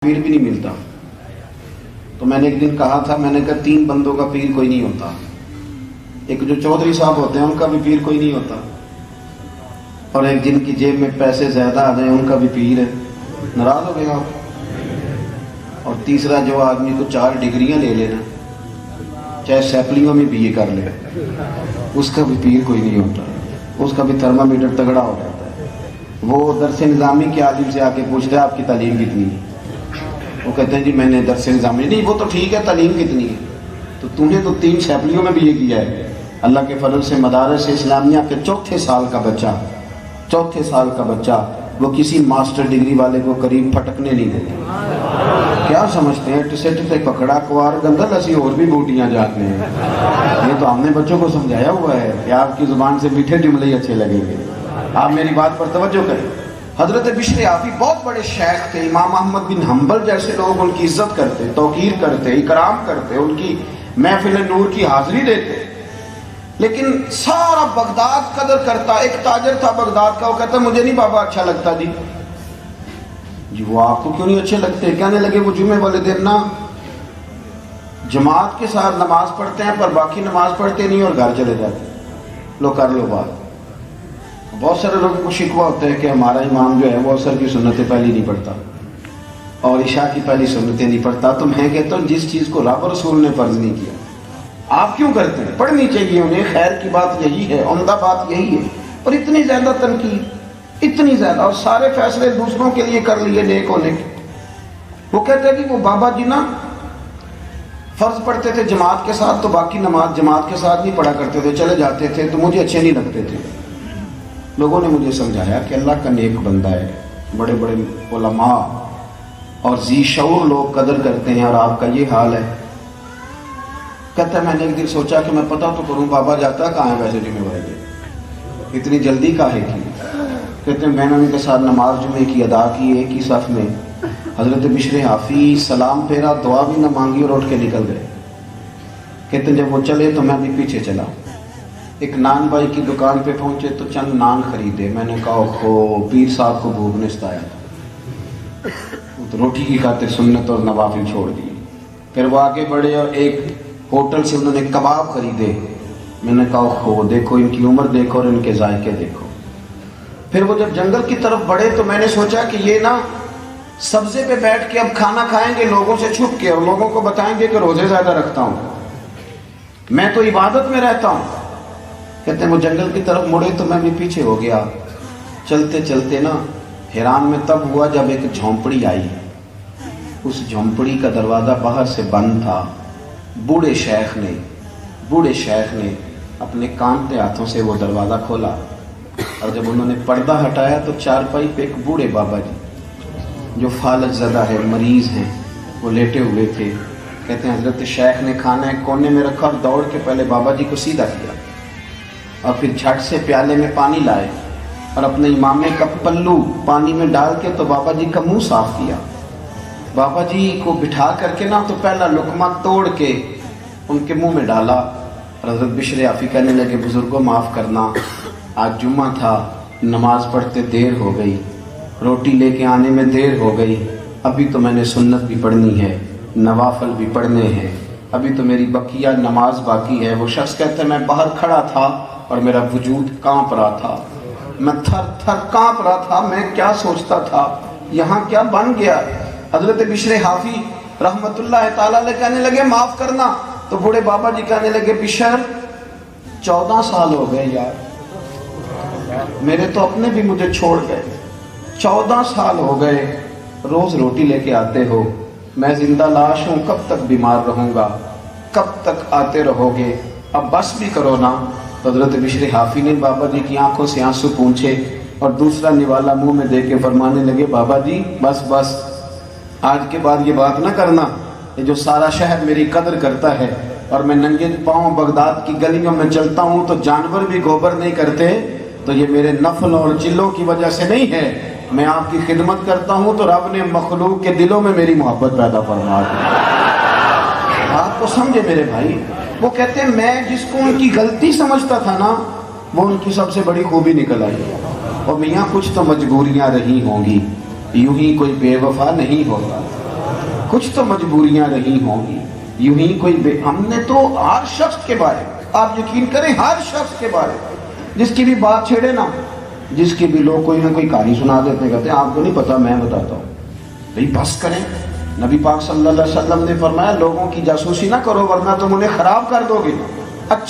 پیر بھی نہیں ملتا. تو میں نے ایک دن کہا تھا، میں نے کہا 3 بندوں کا پیر کوئی نہیں ہوتا. ایک جو چودھری صاحب ہوتے ہیں ان کا بھی پیر کوئی نہیں ہوتا، اور ایک جن کی جیب میں پیسے زیادہ آ جائیں ان کا بھی پیر ہے. ناراض ہو گئے آپ؟ اور تیسرا جو آدمی کو 4 ڈگریاں لے لینا، چاہے سیپلنگوں میں بھی یہ کر لے، اس کا بھی پیر کوئی نہیں ہوتا. اس کا بھی تھرمامیٹر تگڑا ہو جاتا ہے. وہ درس نظامی کے عالم سے آ کے پوچھتا ہے آپ کی تعلیم کتنی ہے؟ وہ کہتے ہیں جی میں نے درس نظامی. نہیں وہ تو ٹھیک ہے، تعلیم کتنی ہے؟ تو تم نے تو 3 سیپلیوں میں بھی یہ کیا ہے. اللہ کے فضل سے مدارس اسلامیہ کے چوتھے سال کا بچہ وہ کسی ماسٹر ڈگری والے کو قریب پھٹکنے نہیں دیتے. کیا سمجھتے ہیں ٹسے ٹسے پکڑا کوار گندل ایسی اور بھی بوٹیاں جاتے ہیں. یہ تو ہم نے بچوں کو سمجھایا ہوا ہے کہ آپ کی زبان سے میٹھے جملے ہی اچھے لگیں گے. آپ میری بات پر توجہ کریں. حضرت بشر عافی بہت بڑے شیخ تھے. امام احمد بن حنبل جیسے لوگ ان کی عزت کرتے، توقیر کرتے، اکرام کرتے، ان کی محفل نور کی حاضری دیتے. لیکن سارا بغداد قدر کرتا. ایک تاجر تھا بغداد کا، وہ کہتا مجھے نہیں بابا اچھا لگتا. جی وہ آپ کو کیوں نہیں اچھے لگتے؟ کہنے لگے وہ جمعے والے دن نا جماعت کے ساتھ نماز پڑھتے ہیں پر باقی نماز پڑھتے نہیں اور گھر چلے جاتے. لو کر لو بات. بہت سارے لوگوں کو شکوہ ہوتا ہے کہ ہمارا امام جو ہے وہ عصر کی سنتیں پہلی نہیں پڑھتا اور عشاء کی پہلی سنتیں نہیں پڑھتا. تو میں کہتا ہوں جس چیز کو رب رسول نے فرض نہیں کیا آپ کیوں کرتے ہیں؟ پڑھنی چاہیے انہیں. خیر کی بات یہی ہے، عمدہ بات یہی ہے. اور اتنی زیادہ تنقید، اتنی زیادہ، اور سارے فیصلے دوسروں کے لیے کر لیے نیک ہونے کے. وہ کہتے ہیں کہ وہ بابا جی نا فرض پڑھتے تھے جماعت کے ساتھ، تو باقی نماز جماعت کے ساتھ نہیں پڑھا کرتے تھے، چلے جاتے تھے، تو مجھے اچھے نہیں لگتے تھے. لوگوں نے مجھے سمجھایا کہ اللہ کا نیک بندہ ہے، بڑے بڑے علماء اور ذی شعور لوگ قدر کرتے ہیں، اور آپ کا یہ حال ہے. کہتا ہے میں نے ایک دن سوچا کہ میں پتہ تو کروں بابا جاتا کہاں ہے ویسے جمعے والے دن، اتنی جلدی کاہے کی؟ کہتے ہیں میں نے ان کے ساتھ نماز جمعے کی ادا کی ایک ہی صف میں. حضرت بشر عافی سلام پھیرا، دعا بھی نہ مانگی اور اٹھ کے نکل گئے. کہتے ہیں جب وہ چلے تو میں بھی پیچھے چلا. ایک نان بائی کی دکان پہ پہنچے تو چند نان خریدے. میں نے کہا اوہو پیر صاحب کو بھوک نے ستایا تھا، تو روٹی کی خاطر سنت اور نوافل چھوڑ دی. پھر وہ آگے بڑھے اور ایک ہوٹل سے انہوں نے کباب خریدے. میں نے کہا اوہو دیکھو ان کی عمر دیکھو اور ان کے ذائقے دیکھو. پھر وہ جب جنگل کی طرف بڑھے تو میں نے سوچا کہ یہ نا سبزے پہ بیٹھ کے اب کھانا کھائیں گے لوگوں سے چھپ کے، اور لوگوں کو بتائیں گے کہ روزے زیادہ رکھتا ہوں، میں تو عبادت میں رہتا ہوں. کہتے ہیں وہ جنگل کی طرف مڑے تو میں بھی پیچھے ہو گیا. چلتے چلتے نا حیران میں تب ہوا جب ایک جھونپڑی آئی. اس جھونپڑی کا دروازہ باہر سے بند تھا. بوڑھے شیخ نے اپنے کانپتے ہاتھوں سے وہ دروازہ کھولا، اور جب انہوں نے پردہ ہٹایا تو چارپائی پہ ایک بوڑھے بابا جی جو فالج زدہ ہے، مریض ہیں، وہ لیٹے ہوئے تھے. کہتے ہیں حضرت شیخ نے کھانا ایک کونے میں رکھا اور دوڑ کے پہلے بابا جی کو سیدھا کیا، اور پھر جھٹ سے پیالے میں پانی لائے اور اپنے امامے کا پلو پانی میں ڈال کے تو بابا جی کا منہ صاف کیا. بابا جی کو بٹھا کر کے نا تو پہلا لقمہ توڑ کے ان کے منہ میں ڈالا. اور حضرت بشر عافی کہنے لگے بزرگوں معاف کرنا، آج جمعہ تھا، نماز پڑھتے دیر ہو گئی، روٹی لے کے آنے میں دیر ہو گئی، ابھی تو میں نے سنت بھی پڑھنی ہے، نوافل بھی پڑھنے ہیں، ابھی تو میری بقیہ نماز باقی ہے. وہ شخص کہتا ہے میں باہر کھڑا تھا اور میرا وجود کانپ رہا تھا، میں تھر تھر کانپ رہا تھا. میں کیا سوچتا تھا، یہاں کیا بن گیا. حضرت بشر عافی رحمت اللہ تعالی علیہ کہنے لگے معاف کرنا. تو بوڑھے بابا جی کہنے لگے بشر 14 سال ہو گئے یار، میرے تو اپنے بھی مجھے چھوڑ گئے. 14 سال ہو گئے، روز روٹی لے کے آتے ہو، میں زندہ لاش ہوں، کب تک بیمار رہوں گا، کب تک آتے رہو گے، اب بس بھی کرو نا. حضرت بشر عافی نے بابا جی کی آنکھوں سے آنسو پونچھے اور دوسرا نوالا منہ میں دے کے فرمانے لگے بابا جی بس بس، آج کے بعد یہ بات نہ کرنا. یہ جو سارا شہر میری قدر کرتا ہے اور میں ننگے پاؤں بغداد کی گلیوں میں چلتا ہوں تو جانور بھی گوبر نہیں کرتے، تو یہ میرے نفل اور چلوں کی وجہ سے نہیں ہے. میں آپ کی خدمت کرتا ہوں تو رب نے مخلوق کے دلوں میں میری محبت پیدا فرما دی. آپ کو سمجھے میرے بھائی. وہ کہتے ہیں میں جس کو ان کی غلطی سمجھتا تھا نا وہ ان کی سب سے بڑی خوبی نکل آئی. اور میاں کچھ تو مجبوریاں رہی ہوں گی، یوں ہی کوئی بے وفا نہیں ہوتا. کچھ تو مجبوریاں رہی ہوں گی، یوں ہی کوئی ہم نے تو ہر شخص کے بارے، آپ یقین کریں ہر شخص کے بارے، جس کی بھی بات چھیڑے نا، جس کی بھی لوگ کوئی نہ کوئی کہانی سنا دیتے ہیں، کہتے ہیں آپ کو نہیں پتا میں بتاتا ہوں، بھئی بس کریں۔ نبی پاک صلی اللہ علیہ وسلم نے فرمایا لوگوں کی جاسوسی نہ کرو ورنہ تم انہیں خراب کر دو گے۔